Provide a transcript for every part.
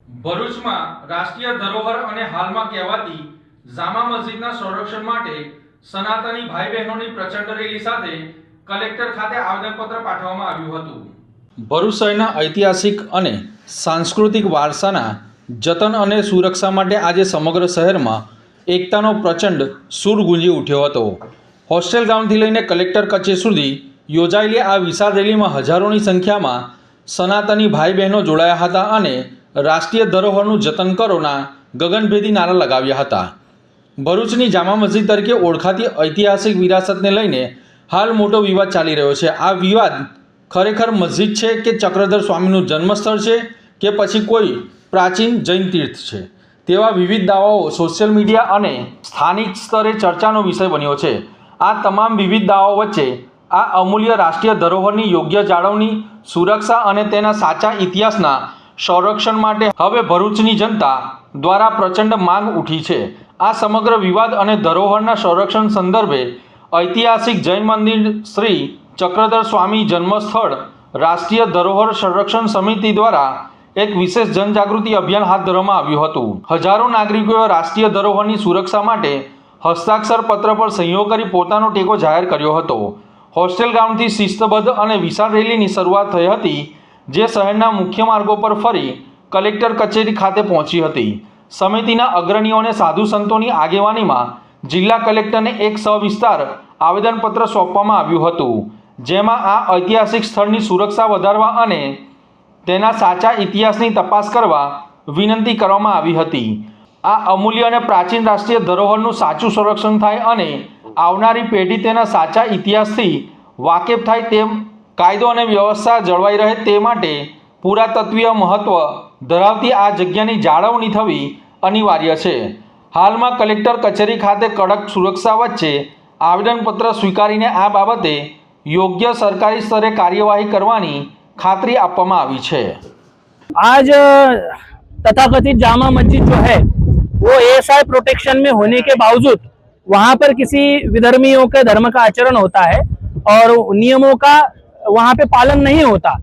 ભરૂચમાં રાષ્ટ્રીય ધરોહર અને હાલમાં કહેવાતી જામા મસ્જિદના સંરક્ષણ માટે સનાતની ભાઈ બહેનોની પ્રચંડ રેલી સાથે કલેક્ટર ખાતે આવેદનપત્ર પાઠવવામાં આવ્યું હતું। ભરૂચ શહેરના ઐતિહાસિક અને સાંસ્કૃતિક વારસાના જતન અને સુરક્ષા માટે આજે સમગ્ર શહેરમાં એકતાનો પ્રચંડ સૂર ગુંજી ઉઠ્યો હતો। હોસ્ટેલ ગ્રાઉન્ડથી લઈને કલેક્ટર કચેરી સુધી યોજાયેલી આ વિશાળ રેલીમાં હજારોની સંખ્યામાં સનાતની ભાઈ બહેનો જોડાયા હતા અને રાષ્ટ્રીય ધરોહરનું જતન કરોના ગગનભેદી નારા લગાવ્યા હતા। ભરૂચની જામા મસ્જિદ તરીકે ઓળખાતી ઐતિહાસિક વિરાસતને લઈને હાલ મોટો વિવાદ ચાલી રહ્યો છે। આ વિવાદ ખરેખર મસ્જિદ છે કે ચક્રધર સ્વામીનું જન્મસ્થળ છે કે પછી કોઈ પ્રાચીન જૈન તીર્થ છે, તેવા વિવિધ દાવાઓ સોશિયલ મીડિયા અને સ્થાનિક સ્તરે ચર્ચાનો વિષય બન્યો છે। આ તમામ વિવિધ દાવાઓ વચ્ચે આ અમૂલ્ય રાષ્ટ્રીય ધરોહરની યોગ્ય જાળવણી, સુરક્ષા અને તેના સાચા ઇતિહાસના સંરક્ષણ માટે હવે ભરૂચની જનતા દ્વારા પ્રચંડ માંગ ઉઠી છે। આ સમગ્ર વિવાદ અને ધરોહરના સંરક્ષણ સંદર્ભે ઐતિહાસિક જૈન મંદિર શ્રી ચક્રધર સ્વામી જન્મસ્થળ રાષ્ટ્રીય ધરોહર સંરક્ષણ સમિતિ દ્વારા એક વિશેષ જનજાગૃતિ અભિયાન હાથ ધરવામાં આવ્યું હતું। હજારો નાગરિકોએ રાષ્ટ્રીય ધરોહરની સુરક્ષા માટે હસ્તાક્ષર પત્ર પર સહીઓ કરી પોતાનો ટેકો જાહેર કર્યો હતો। હોસ્ટેલ ગ્રાઉન્ડથી શિસ્તબદ્ધ અને વિશાળ રેલીની શરૂઆત થઈ હતી, જે શહેરના મુખ્ય માર્ગો પર ફરી કલેક્ટર કચેરી ખાતે પહોંચી હતી। સમિતિના અગ્રણીઓ અને સાધુ સંતોની આગેવાનીમાં જિલ્લા કલેક્ટરને એક સવિસ્તાર આવેદનપત્ર સોંપવામાં આવ્યું હતું, જેમાં આ ઐતિહાસિક સ્થળની સુરક્ષા વધારવા અને તેના સાચા ઇતિહાસની તપાસ કરવા વિનંતી કરવામાં આવી હતી। આ અમૂલ્ય અને પ્રાચીન રાષ્ટ્રીય ધરોહરનું સાચું સંરક્ષણ થાય અને આવનારી પેઢી તેના સાચા ઇતિહાસથી વાકેફ થાય, તેમ કાયદો અને વ્યવસ્થા જળવાઈ રહે તે માટે પુરાતત્વીય મહત્વ ધરાવતી આ જગ્યાની જાળવણી થવી અનિવાર્ય છે। હાલમાં કલેક્ટર કચેરી ખાતે કડક સુરક્ષા વચ્ચે આવેદનપત્ર સ્વીકારીને આ બાબતે યોગ્ય સરકારી સ્તરે કાર્યવાહી કરવાની खातरी आपवामां आवी छे। आज तथाकथित जामा मस्जिद जो है वो एएसआई प्रोटेक्शन में होने के बावजूद वहां पर किसी विधर्मियों के धर्म का आचरण होता है और नियमों का वहां पे पालन नहीं होता।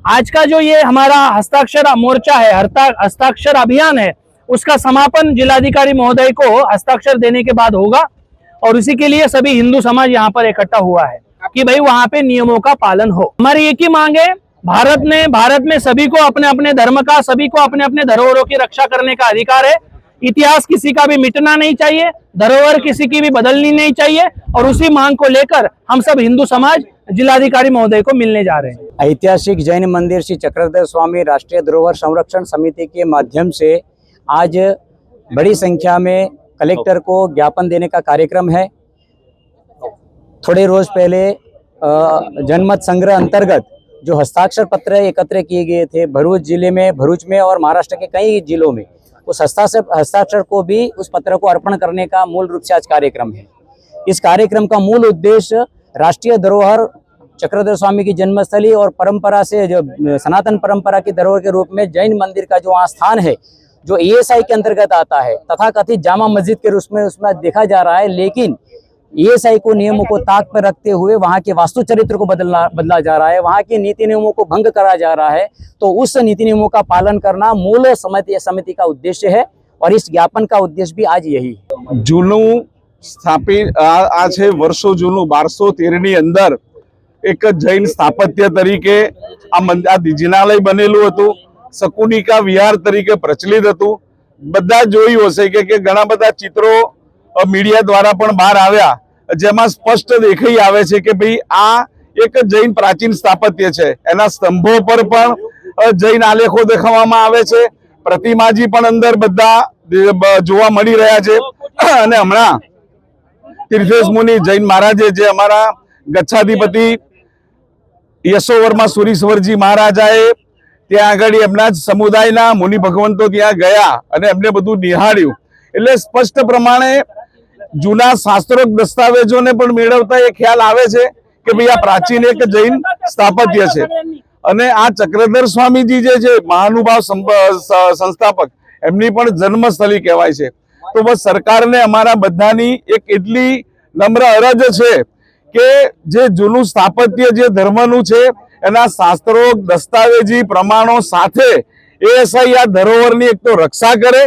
आज का जो ये हमारा हस्ताक्षर मोर्चा है, हस्ताक्षर अभियान है, उसका समापन जिलाधिकारी महोदय को हस्ताक्षर देने के बाद होगा और उसी के लिए सभी हिंदू समाज यहाँ पर इकट्ठा हुआ है कि भाई वहां पे नियमों का पालन हो। हमारी एक ही मांग है, भारत में सभी को अपने अपने धर्म का, सभी को अपने अपने धरोहरों की रक्षा करने का अधिकार है। इतिहास किसी का भी मिटना नहीं चाहिए, धरोहर किसी की भी बदलनी नहीं चाहिए और उसी मांग को लेकर हम सब हिंदू समाज जिलाधिकारी महोदय को मिलने जा रहे हैं। ऐतिहासिक जैन मंदिर श्री चक्रधर स्वामी राष्ट्रीय धरोहर संरक्षण समिति के माध्यम से आज बड़ी संख्या में कलेक्टर को ज्ञापन देने का कार्यक्रम है। थोड़े रोज पहले जनमत संग्रह अंतर्गत जो हस्ताक्षर पत्र एकत्र किए गए थे भरूच जिले में, भरूच में और महाराष्ट्र के कई जिलों में, उस हस्ताक्षर को भी उस पत्र को अर्पण करने का मूल रूप से आज कार्यक्रम है। इस कार्यक्रम का मूल उद्देश्य राष्ट्रीय धरोहर चक्रधर स्वामी की जन्मस्थली और परंपरा से जो सनातन परंपरा की धरोहर के रूप में जैन मंदिर का जो वहाँ स्थान है, जो एएसआई के अंतर्गत आता है, तथाकथित जामा मस्जिद के रूप में उसमें देखा जा रहा है, लेकिन एएसआई को नियमों को ताक पर रखते हुए वहाँ के वास्तु चरित्र को बदला जा रहा है, वहाँ के नीति नियमों को भंग करा जा रहा है। तो उस नीति नियमों का पालन करना मूल समिति का उद्देश्य है और इस ज्ञापन का उद्देश्य भी आज यही है। जूनू स्थापित आज वर्षो जूनू 1213 अंदर एक जैन स्थापत्य तरीके आ जिनालय बनेलू हतुं, शकुनिका विहार तरीके प्रचलित हतुं। बधा जोयुं हशे के घणा बधा चित्रों मीडिया द्वारा पण बहार आव्या, जेमां स्पष्ट देखाई आवे छे के भाई आ एक जैन प्राचीन स्थापत्य छे। एना स्तंभों पर पण जैन आलेखो देखाडवामां आवे छे, प्रतिमाजी पण अंदर बधा जोवा मळी रह्या छे। अने हमणां तीर्थेश मुनि जैन महाराजे जे अमारा गच्छाधिपति यशोवर्मा सुरीश्वरजी महाराजाए त्यां आगळ एमना समुदायना मुनि भगवंतो त्यां गया अने एमने बधुं निहाळ्युं। એટલે સ્પષ્ટ પ્રમાણે જૂના શાસ્ત્રોક દસ્તાવેજોને પણ મેળવતા એ ખ્યાલ આવે છે કે ભાઈ આ પ્રાચીન એક જૈન સ્થાપત્ય છે અને આ ચક્રધર સ્વામીજી જે છે મહાનુભાવ સંસ્થાપક, એમની પણ જન્મસ્થળી કહેવાય છે। તો બસ સરકારને અમારા બધાની એક એટલી નમ્ર અરજ છે કે જે જૂનું સ્થાપત્ય જે ધર્મનું છે એના શાસ્ત્રોક દસ્તાવેજી પ્રમાણો સાથે એએસઆઈ આ ધરોહરની એક તો રક્ષા કરે,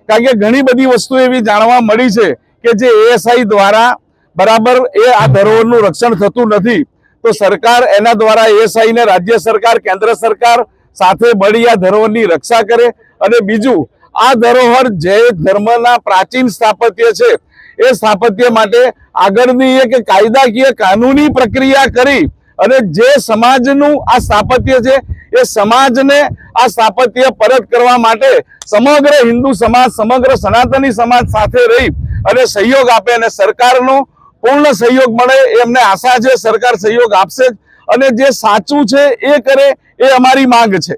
કારણ કે ઘણી બધી વસ્તુ એવી જાણવા મળી છે કે જે એએસઆઈ દ્વારા બરાબર આ ધરોહરનું રક્ષણ થતું નથી. તો સરકાર એના દ્વારા એએસઆઈ ને રાજ્ય સરકાર, કેન્દ્ર સરકાર સાથે મળી આ ધરોહરની રક્ષા કરે. અને બીજું, આ ધરોહર જૈન ધર્મના પ્રાચીન સ્થાપત્ય છે, એ સ્થાપત્ય માટે આગળની એક કાયદાકીય કાનૂની પ્રક્રિયા કરી અને જે સમાજનું આ સ્થાપત્ય છે એ સમાજને આ સ્થાપત્ય પરત કરવા માટે સમગ્ર હિન્દુ સમાજ, સમગ્ર સનાતની સમાજ સાથે રહી અને સહયોગ આપે અને સરકારનો પૂર્ણ સહયોગ મળે એમને આશા છે. સરકાર સહયોગ આપશે અને જે સાચું છે એ કરે એ અમારી માંગ છે.